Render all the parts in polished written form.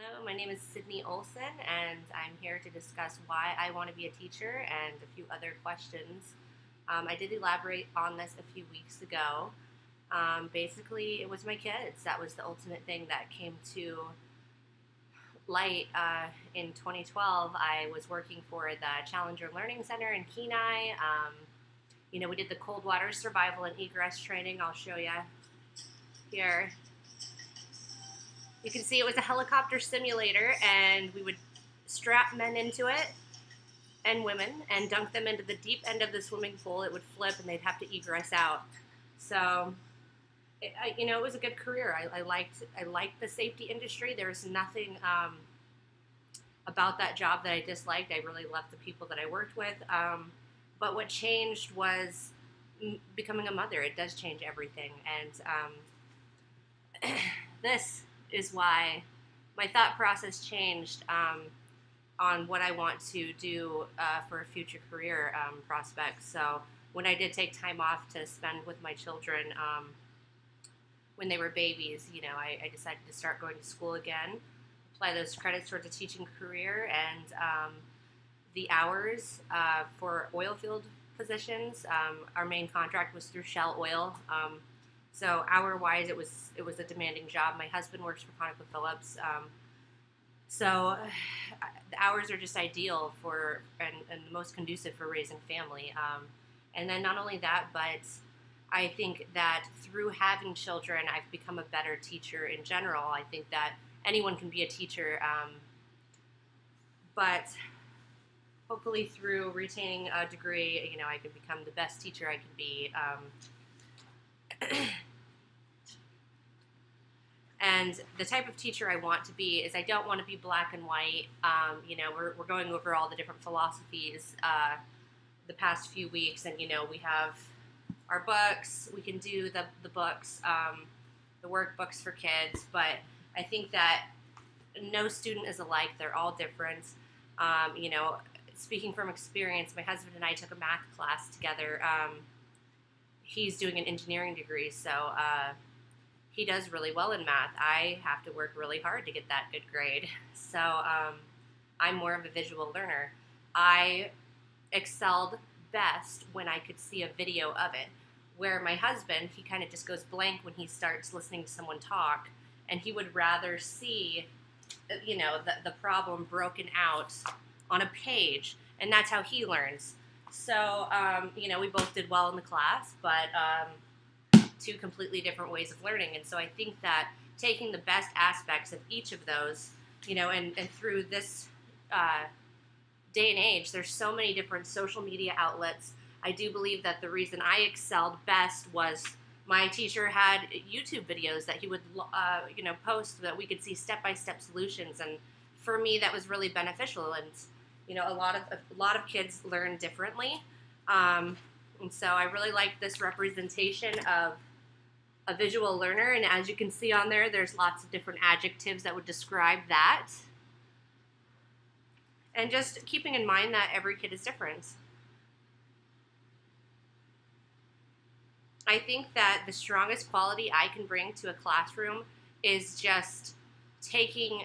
Hello, my name is Sydney Olson, and I'm here to discuss why I want to be a teacher and a few other questions. I did elaborate on this a few weeks ago. Basically, it was my kids. That was the ultimate thing that came to light in 2012. I was working for the Challenger Learning Center in Kenai. We did the cold water survival and egress training. I'll show you here. You can see it was a helicopter simulator, and we would strap men into it and women and dunk them into the deep end of the swimming pool. It would flip, and they'd have to egress out. So, it was a good career. I liked the safety industry. There was nothing about that job that I disliked. I really loved the people that I worked with. But what changed was becoming a mother. It does change everything, and this is why my thought process changed on what I want to do for a future career prospects. So when I did take time off to spend with my children when they were babies, I decided to start going to school again, apply those credits towards a teaching career, and the hours for oil field positions. Our main contract was through Shell Oil. So hour-wise, it was a demanding job. My husband works for ConocoPhillips, so the hours are just ideal for and the most conducive for raising family. And then not only that, but I think that through having children, I've become a better teacher in general. I think that anyone can be a teacher, but hopefully through retaining a degree, I can become the best teacher I can be. And the type of teacher I want to be is I don't want to be black and white. We're going over all the different philosophies the past few weeks, and we have our books. We can do the books, the workbooks for kids, but I think that no student is alike. They're all different. Speaking from experience, my husband and I took a math class together. He's doing an engineering degree, so he does really well in math. I have to work really hard to get that good grade. So I'm more of a visual learner. I excelled best when I could see a video of it, where my husband, he kind of just goes blank when he starts listening to someone talk, and he would rather see, the problem broken out on a page, and that's how he learns. So, we both did well in the class, but two completely different ways of learning. And so I think that taking the best aspects of each of those, and through this day and age, there's so many different social media outlets. I do believe that the reason I excelled best was my teacher had YouTube videos that he would, post so that we could see step-by-step solutions. And for me, that was really beneficial. And a lot of kids learn differently, and so I really like this representation of a visual learner. And as you can see on there, there's lots of different adjectives that would describe that. And just keeping in mind that every kid is different. I think that the strongest quality I can bring to a classroom is just taking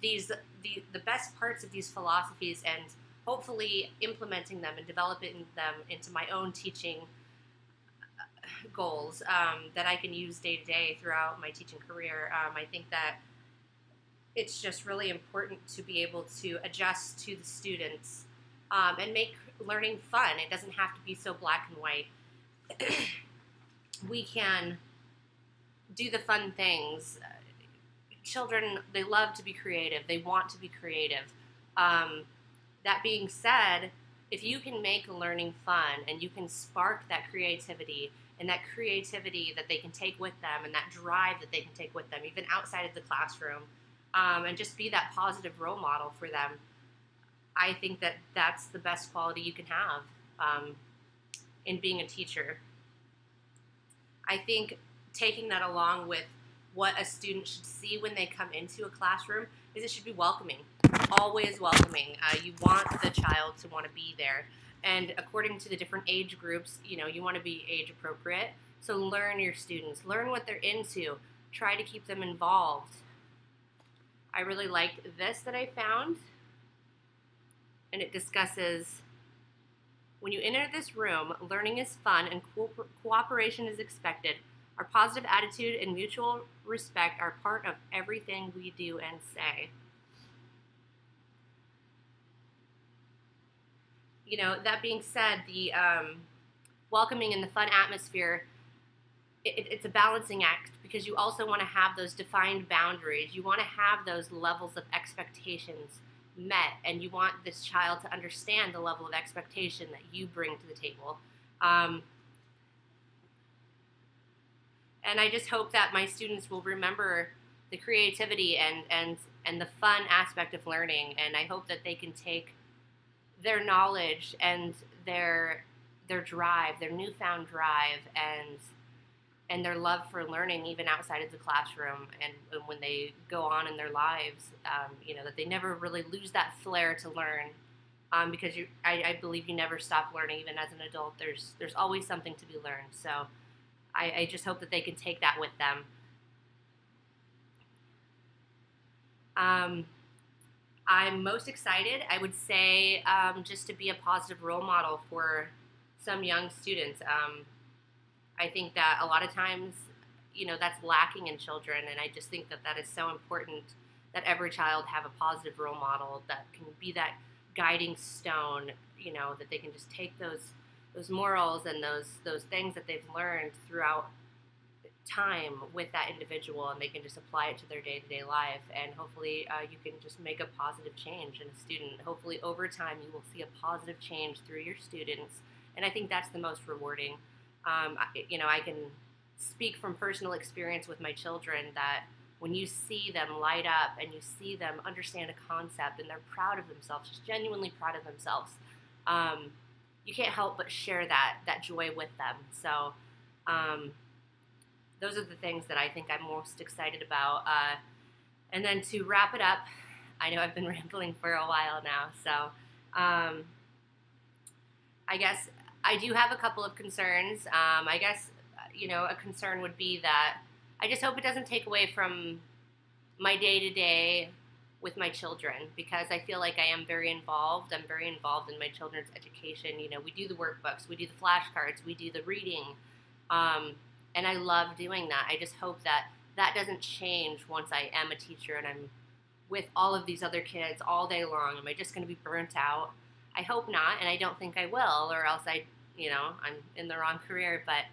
the best parts of these philosophies and hopefully implementing them and developing them into my own teaching goals that I can use day to day throughout my teaching career. I think that it's just really important to be able to adjust to the students and make learning fun. It doesn't have to be so black and white. We can do the fun things. Children, they love to be creative. They want to be creative. That being said, if you can make learning fun and you can spark that creativity that they can take with them and that drive that they can take with them, even outside of the classroom, and just be that positive role model for them, I think that that's the best quality you can have in being a teacher. I think taking that along with what a student should see when they come into a classroom is it should be welcoming, always welcoming. You want the child to want to be there. And according to the different age groups, you want to be age appropriate. So learn your students, learn what they're into, try to keep them involved. I really like this that I found, and it discusses, when you enter this room, learning is fun and cooperation is expected. Our positive attitude and mutual respect are part of everything we do and say. You know, that being said, the welcoming and the fun atmosphere, it's a balancing act, because you also want to have those defined boundaries. You want to have those levels of expectations met, and you want this child to understand the level of expectation that you bring to the table. And I just hope that my students will remember the creativity and the fun aspect of learning, and I hope that they can take their knowledge and their drive, their newfound drive, and their love for learning, even outside of the classroom, and when they go on in their lives, you know, that they never really lose that flair to learn, because I believe you never stop learning. Even as an adult, there's always something to be learned. So I just hope that they can take that with them. I'm most excited, I would say, just to be a positive role model for some young students. I think that a lot of times, you know, that's lacking in children, and I just think that that is so important, that every child have a positive role model that can be that guiding stone, you know, that they can just take those morals and those things that they've learned throughout time with that individual, and they can just apply it to their day-to-day life, and hopefully you can just make a positive change in a student. Hopefully over time you will see a positive change through your students, and I think that's the most rewarding. You know, I can speak from personal experience with my children that when you see them light up and you see them understand a concept and they're proud of themselves, just genuinely proud of themselves, you can't help but share that joy with them. So those are the things that I think I'm most excited about. And then to wrap it up, I know I've been rambling for a while now, so I guess I do have a couple of concerns. I guess, you know, a concern would be that I just hope it doesn't take away from my day-to-day with my children, because I feel like I am very involved. I'm very involved in my children's education. You know, we do the workbooks, we do the flashcards, we do the reading, and I love doing that. I just hope that that doesn't change once I am a teacher and I'm with all of these other kids all day long. Am I just going to be burnt out? I hope not, and I don't think I will, or else I'm in the wrong career. But,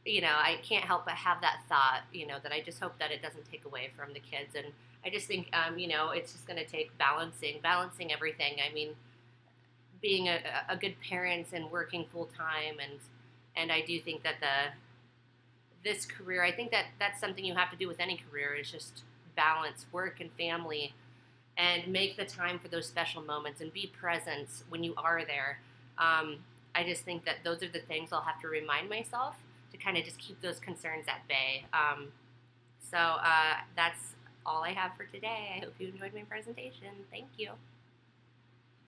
you know, I can't help but have that thought, you know, that I just hope that it doesn't take away from the kids. And I just think, you know, it's just going to take balancing everything. I mean, being a good parent and working full time, and I do think that this career, I think that that's something you have to do with any career, is just balance work and family, and make the time for those special moments and be present when you are there. I just think that those are the things I'll have to remind myself to kind of just keep those concerns at bay. So that's all I have for today. I hope you enjoyed my presentation. Thank you.